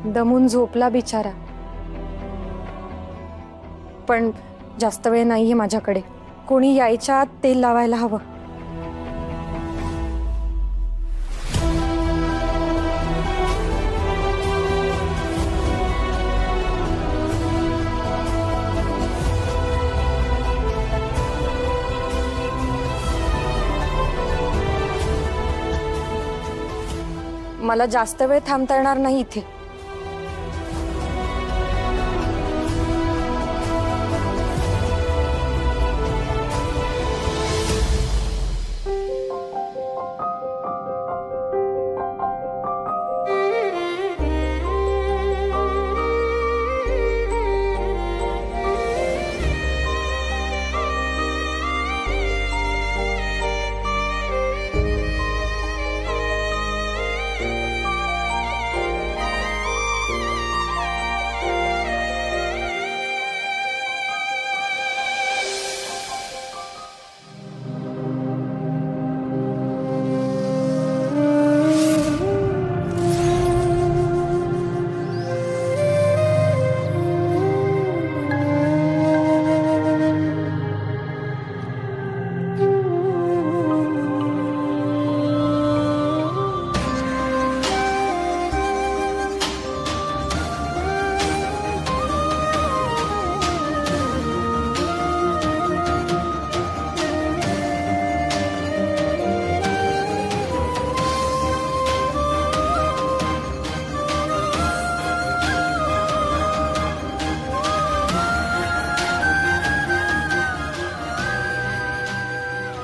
दमून झोपला बिचारा। पण जास्त वेळ नाहीये माझ्याकडे, कोणी यायच्या आत तेल लावायला हवं। मला जास्त वेळ थांबता येणार नाही इथे।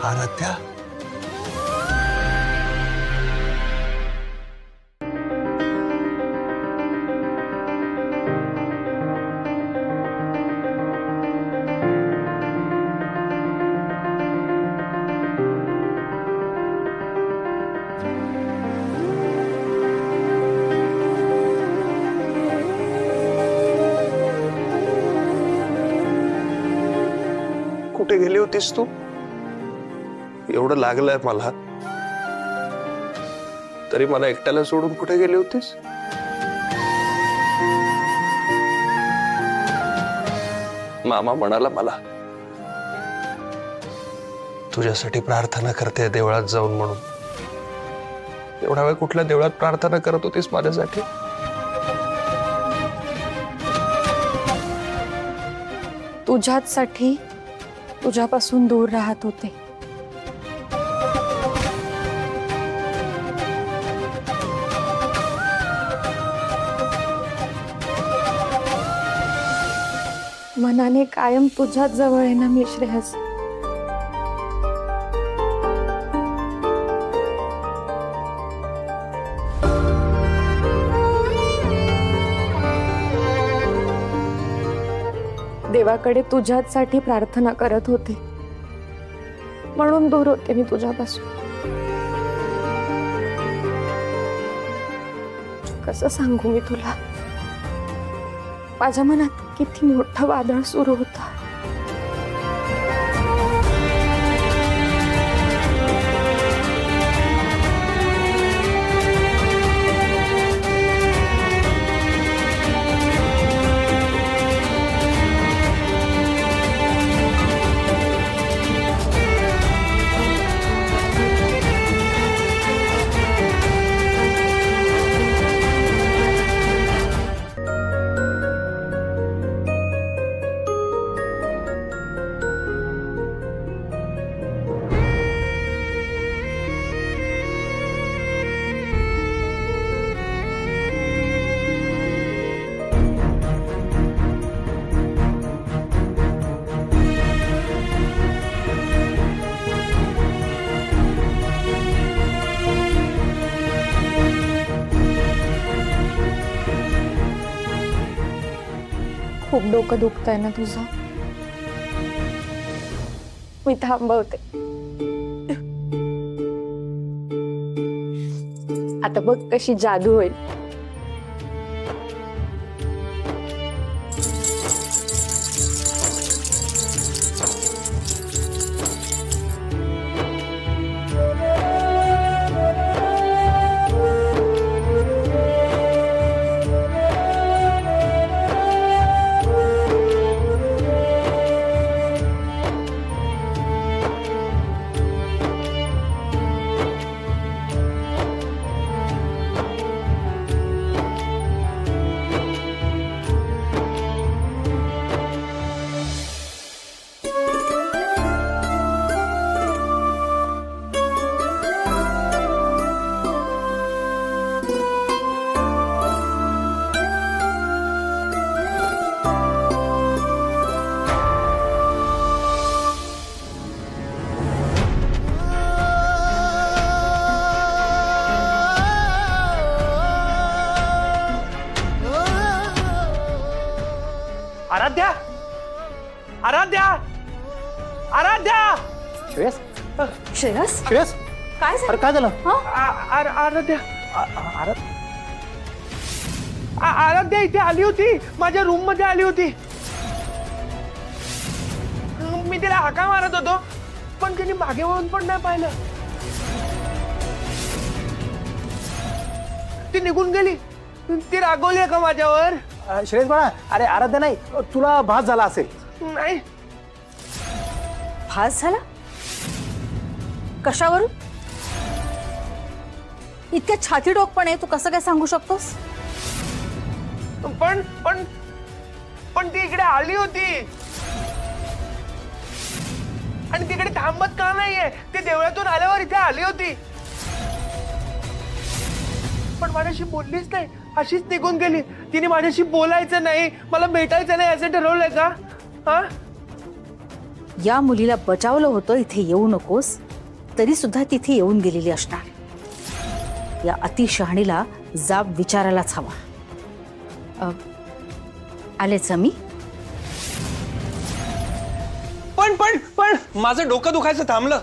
आराध्या, कुठे गेली होतीस तू? एवढं लागलंय मला, तरी मला एकट्याला सोडून कुठे गेली होतीस? मामा म्हणाला मला तुझ्यासाठी प्रार्थना करते देवळात जाऊन म्हणून। एवढा वेळ कुठल्या देवळात प्रार्थना करत होतीस माझ्यासाठी? तुझ्यासाठी तुझ्यापासून दूर राहत होते। मनाने कायम तुझ्याच जवळ आहे ना मी श्रेयस। देवाकडे तुझ्यासाठी प्रार्थना करत होते, म्हणून दूर होते मी तुझ्यापासून। कसं सांगू मी तुला, माझ्या मनात किती मोठं वादळ सुरू होतं। खूप डोकं दुखतंय ना तुझं, मी थांबवते। आता बघ कशी जादू होईल। आराध्या, आराध्या, आराध्या. श्रेयस, श्रेयस श्रेयस, काय झालं? अरे काय झालं? आराध्या, आराध्या इथे आली होती, माझ्या रूम मध्ये आली होती. मी तिला हाका मारत होतो, पण तिने मागे वळून पण नाही पाहिलं. ती निघून गेली. ती रागवली का माझ्यावर? श्रेयस बाळा, अरे आराध्या नाही, तुला भास झाला असेल. नाही. भास झाला? कशावरून? इतक्या छाती डोकपणे तू कसं काय सांगू शकतोस? पण पण पण ती इकडे आली होती आणि तिकडे थांबत का नाहीये? ती देवळातून आल्यावर इथे आली होती, पण माझ्याशी बोललीच नाही, अशीच निघून गेली. तिने माझ्याशी बोलायचं नाही, मला भेटायचं नाही असं ठरवलंय का? हा, या मुलीला बचावलं होतं इथे येऊ नकोस, तरी सुद्धा तिथे येऊन गेलेली असणार. या अतिशहाणीला जाब विचारायलाच हवा. आलेच मी. पण पण पण माझं डोकं दुखायचं थांबलं.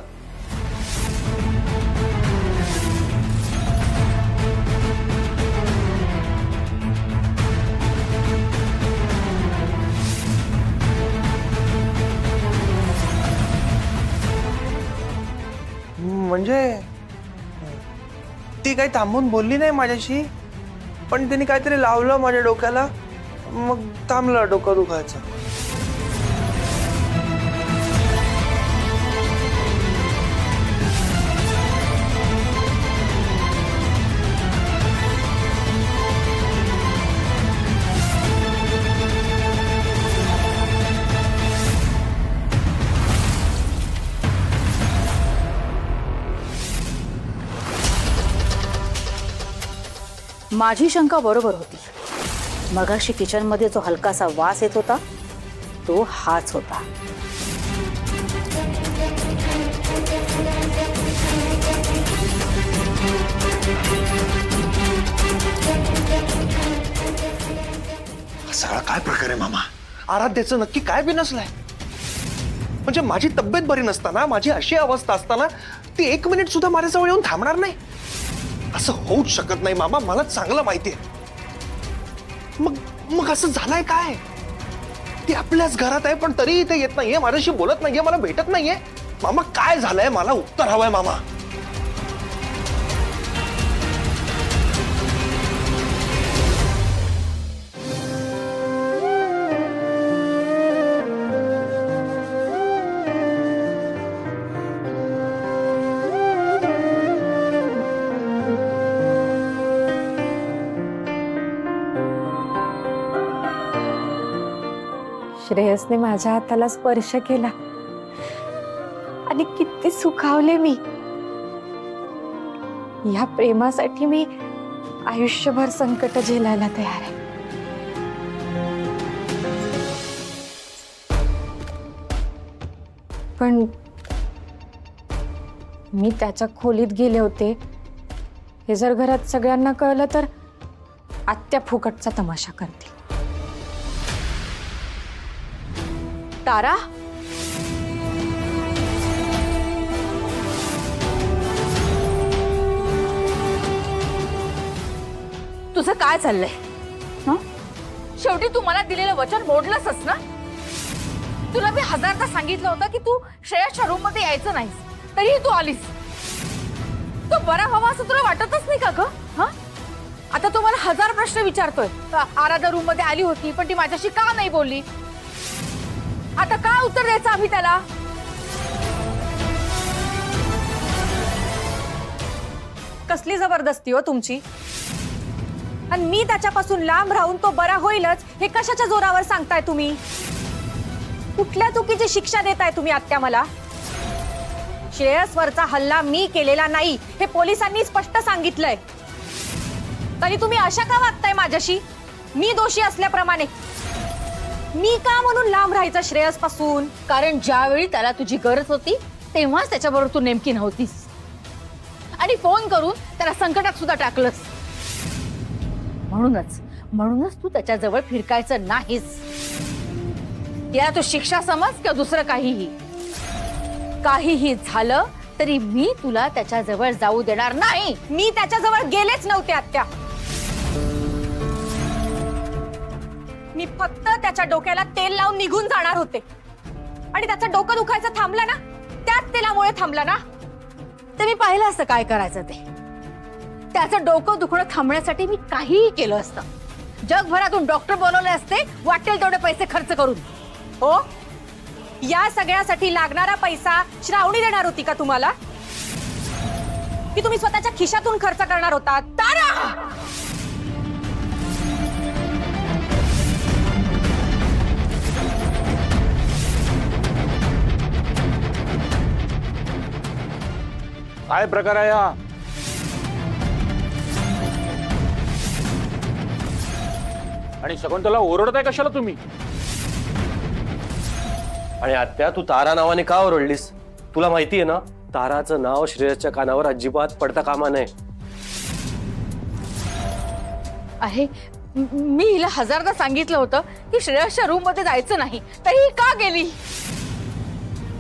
म्हणजे ती काही थांबून बोलली नाही माझ्याशी, पण तिने काहीतरी लावलं माझ्या डोक्याला, मग थांबलं डोकं दुखायचं. माझी शंका बरोबर होती. मगाशी किचन मध्ये जो हलकासा वास येत होता तो हाच होता. सगळा काय प्रकार आहे मामा? आराध्याचं नक्की काय बिनसलंय? म्हणजे माझी तब्येत बरी नसताना, माझी अशी अवस्था असताना ती 1 मिनिट सुद्धा माझ्याजवळ येऊन थांबणार नाही? असं होऊच शकत नाही मामा, मला चांगलं माहितीये. मग मग असं झालंय काय? ती आपल्याच घरात आहे पण तरी इथे येत नाहीये, माझ्याशी बोलत नाहीये, मला भेटत नाहीये. मामा काय झालंय? मला उत्तर हवंय मामा. श्रेयसने माझ्या हाताला स्पर्श केला आणि किती सुखावले मी. या प्रेमासाठी मी आयुष्यभर संकट झेलायला तयार आहे. पण मी त्याच्या खोलीत गेले होते, हे जर घरात सगळ्यांना कळलं तर आत्या फुकटचा तमाशा करतील. तारा, तुझं काय चाललंय? शेवटी तू मला दिलेलं वचन मोडलंसच ना? तुला मी 1000दा सांगितलं होतं की तू श्रेयसच्या रूम मध्ये यायचं नाहीस, तरीही तू आलीस. तू बरा व्हावा असं तुला वाटतच नाही का ग? हा, आता तो मला 1000 प्रश्न विचारतोय. आराधा रूम मध्ये आली होती पण ती माझ्याशी का नाही बोलली? आता काय उत्तर द्यायचं आम्ही त्याला? कसली जबरदस्ती हो तुमची? आणि मी त्याच्यापासून लांब राहून तो बरा होईलच हे कशाच्या जोरावर सांगताय तुम्ही? कुठल्या चुकीची शिक्षा देताय तुम्ही आत्या मला? श्रेयसवरचा हल्ला मी केलेला नाही हे पोलिसांनी स्पष्ट सांगितलंय. तरी तुम्ही अशा का वागताय माझ्याशी? मी दोषी असल्याप्रमाणे. मी का म्हणून लांब राहायचं श्रेयस पासून? कारण ज्यावेळी त्याला तुझी गरज होती तेव्हाच त्याच्याबरोबर तू नेमकी नव्हतीस आणि फोन करून त्याला संकटात सुद्धा टाकलंस. म्हणूनच तू त्याच्याजवळ फिरकायचं नाहीस. याला तू शिक्षा समज किंवा दुसरं काहीही. काहीही झालं तरी मी तुला त्याच्याजवळ जाऊ देणार नाही. मी त्याच्याजवळ गेलेच नव्हते आत्या. मी फक्त त्याच्या डोक्याला तेल लावून निघून जाणार होते आणि त्याचं डोकं दुखायचं थांबलं ना, त्याच तेलामुळे थांबलं ना. तर मी पाहिलं असतं काय करायचं ते. त्याचं डोकं दुखणं थांबण्यासाठी मी काहीही केलं असतं. जगभरातून डॉक्टर बोलवले असते, वाटेल तेवढे पैसे खर्च करून. हो, या सगळ्यासाठी लागणारा पैसा श्रावणी देणार होती का तुम्हाला, की तुम्ही स्वतःच्या खिशातून खर्च करणार होता? तारा, काय प्रकार आहे हा? आणि शकुंतला ओरडताय कशाला तुम्ही? आणि आत्या, तू तारा नावाने का ओरडलीस? तुला माहितीये ना, ताराचं नाव श्रेयसच्या कानावर अजिबात पडता कामा नये. आहे मी हिला हजारदा सांगितलं होतं की श्रेयसच्या रूम मध्ये जायचं नाही, तरी ही का गेली?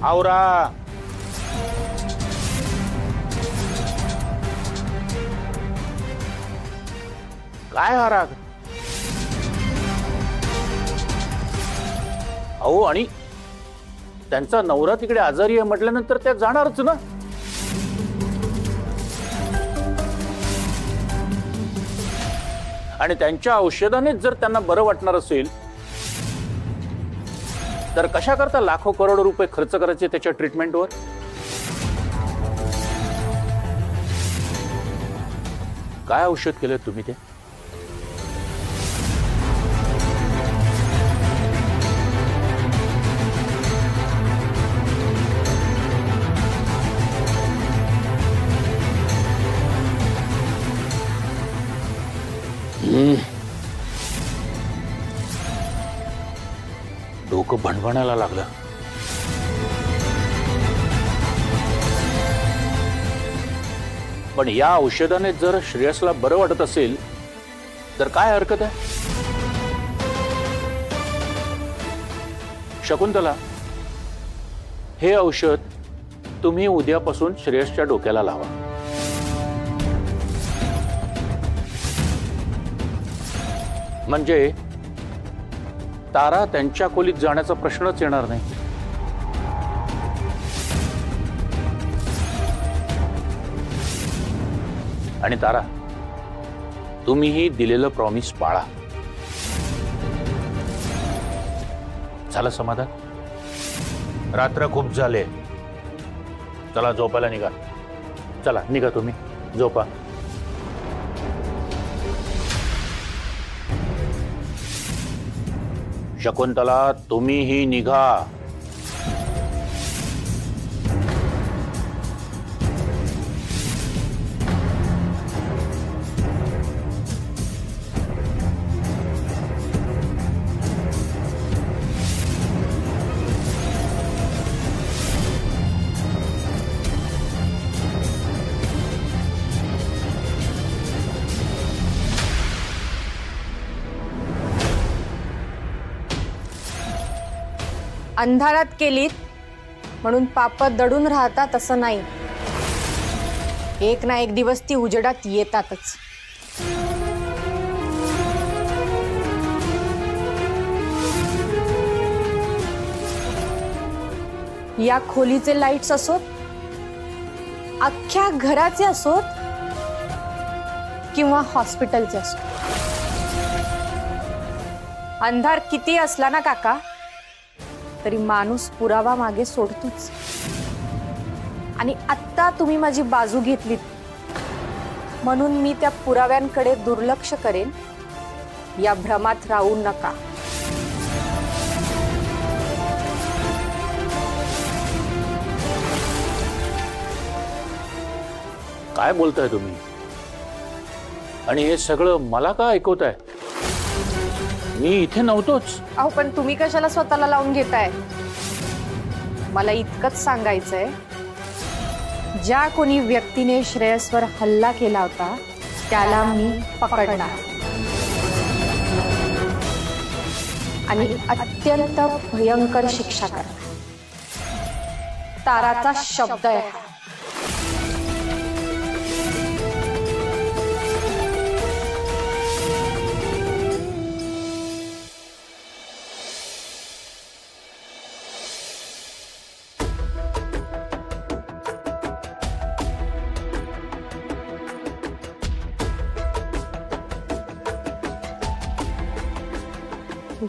आवरा. काय हा राग? अहो, आणि त्यांचा नवरा तिकडे आजारी आहे म्हटल्यानंतर त्या जाणारच ना. आणि त्यांच्या औषधानेच जर त्यांना बरं वाटणार असेल तर कशा करता लाखो करोड रुपये खर्च करायचे त्याच्या ट्रीटमेंटवर? काय औषध केलं तुम्ही ते? डोकं भणभणायला लागलं. पण या औषधाने जर श्रेयसला बरं वाटत असेल तर काय हरकत आहे? शकुंतला, हे औषध तुम्ही उद्यापासून श्रेयसच्या डोक्याला लावा. म्हणजे तारा त्यांच्या खोलीत जाण्याचा प्रश्नच येणार नाही. आणि तारा, तुम्हीही दिलेलं प्रॉमिस पाळा. झालं समाधान? रात्र खूप झाले, चला झोपायला निघा. चला निघा, तुम्ही झोपा. शकुंतला, तुम्हीही निघा. अंधारात केलीत म्हणून पाप दडून राहतात असं नाही. एक ना एक दिवस ती उजेडात येतातच. या खोलीचे लाईट्स असोत, अख्ख्या घराचे असोत किंवा हॉस्पिटलचे असोत, अंधार किती असला ना काका तरी माणूस पुरावा मागे सोडतोच. आणि आत्ता तुम्ही माझी बाजू घेतलीत म्हणून मी त्या पुराव्यांकडे दुर्लक्ष करेन या भ्रमात राहू नका. काय बोलताय तुम्ही? आणि हे सगळं मला का ऐकवताय? मी इथे नव्हतोच. अहो, पण तुम्ही कशाला स्वतःला लावून घेताय? मला इतकंच सांगायचंय, ज्या कोणी व्यक्तीने श्रेयसवर हल्ला केला होता त्याला मी पकडणार. आणि अत्यंत भयंकर शिक्षा करणार. ताराचा शब्द आहे हा.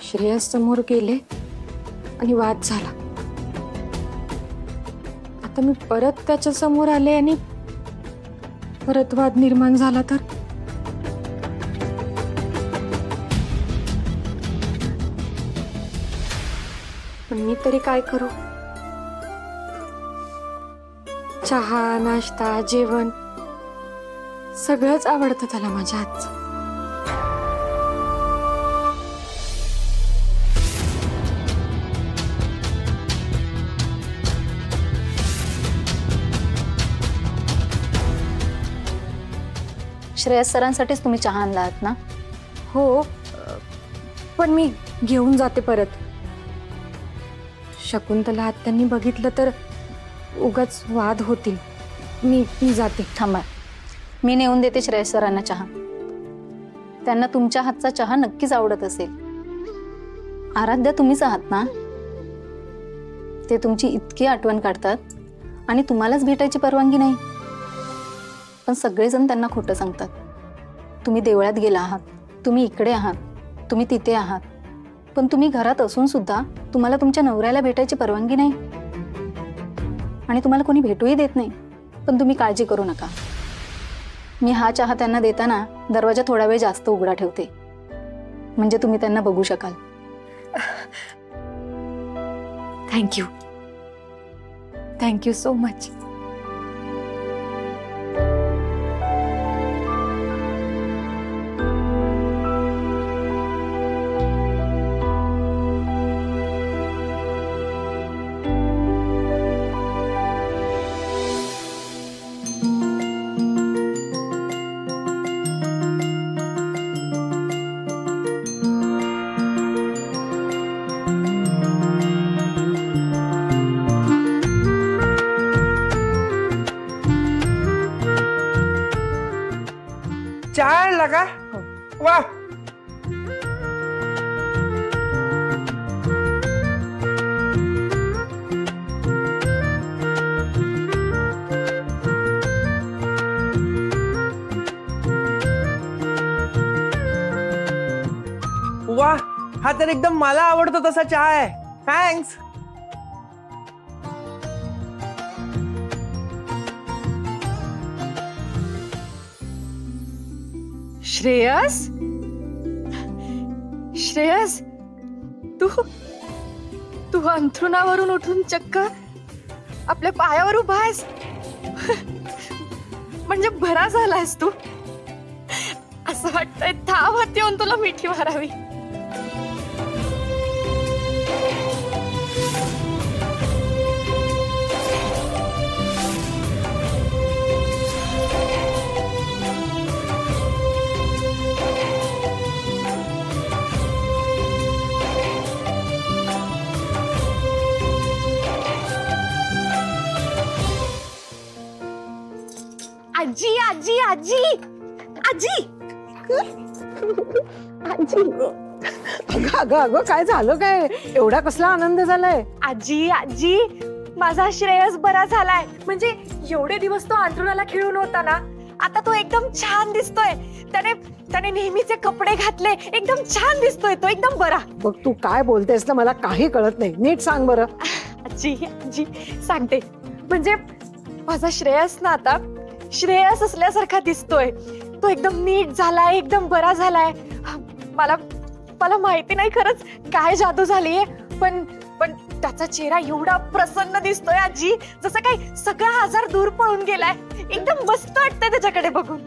श्रेयस समोर गेले आणि वाद झाला. आता मी परत त्याच्या समोर आले आणि परत वाद निर्माण झाला तर पण मी तरी काय करू? चहा, नाश्ता, जेवण सगळंच आवडतं त्याला माझ्या हातचं. श्रेयस सरांसाठीच तुम्ही चहा आणला आहात ना? हो, पण मी घेऊन जाते परत. शकुंतला आत्यांनी बघितलं तर उगाच वाद होतील. मी जाते. थांबा, मी नेऊन देते श्रेयस सरांना चहा. त्यांना तुमच्या हातचा चहा नक्कीच आवडत असेल. आराध्या तुम्हीच आहात ना? ते तुमची इतकी आठवण काढतात आणि तुम्हालाच भेटायची परवानगी नाही. पण सगळेजण त्यांना खोटं सांगतात. तुम्ही देवळात गेला आहात, तुम्ही इकडे आहात, तुम्ही तिथे आहात, पण तुम्ही घरात असून सुद्धा तुम्हाला तुमच्या नवऱ्याला भेटायची परवानगी नाही आणि तुम्हाला कोणी भेटूही देत नाही. पण तुम्ही काळजी करू नका, मी हा चहा त्यांना देताना दरवाजा थोडा वेळ जास्त उघडा ठेवते, म्हणजे तुम्ही त्यांना बघू शकाल. Thank you, thank you so much. चहा लगा वाह. वाह, हा तर एकदम मला आवडतो तसा चहा आहे. थँक्स. श्रेयस, श्रेयस, तू तू अंथरुणावरून उठून चक्क आपल्या पायावर उभा आहेस. म्हणजे बरा झालायस तू. असं वाटतंय धावत येऊन तुला मिठी मारावी. आजी, आजी, आजी, आजी, आजी. अगं अगं काय झालं? काय एवढा कसला आनंद झालाय? आजी, आजी, माझा श्रेयस बरा झालाय. म्हणजे एवढे दिवस तो अंथरुणाला खिळून होता ना, आता तो एकदम छान दिसतोय. त्याने नेहमीचे कपडे घातले, एकदम छान दिसतोय तो, एकदम बरा. बघ तू काय बोलतेस ना, मला काही कळत नाही. नीट सांग बरं. आजी, आजी सांगते. म्हणजे माझा श्रेयस ना आता श्रेयस असल्यासारखा दिसतोय. तो एकदम नीट झालाय, एकदम बरा झालाय. मला माहिती नाही खरंच काय जादू झालीये, पण त्याचा चेहरा एवढा प्रसन्न दिसतोय आजी, जसं काही सगळा आजार दूर पळून गेलाय. एकदम मस्त वाटतंय त्याच्याकडे बघून.